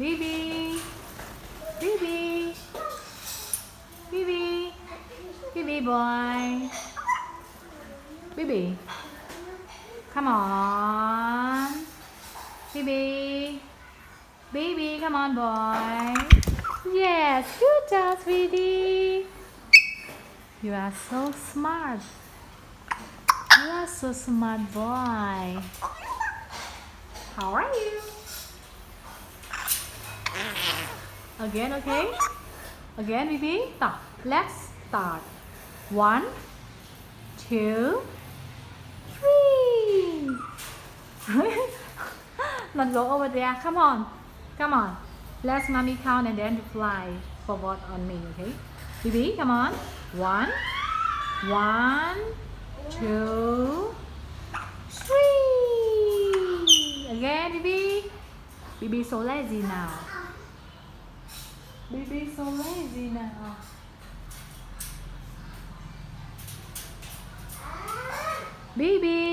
Bibi, Bibi, Bibi, Bibi boy, Bibi, come on, Bibi, Bibi, come on boy. Yes, good job, sweetie. You are so smart. You are so smart boy. How are you? Again, okay? Again, Bibi. Stop. Let's start. 1, 2, 3. Not go over there. Come on. Come on. Let's mommy count and then fly forward on me, okay? Bibi, come on. 1, 1, 2, 3. Again, Bibi. Bibi so lazy now. Bibi so lazy now. Bibi.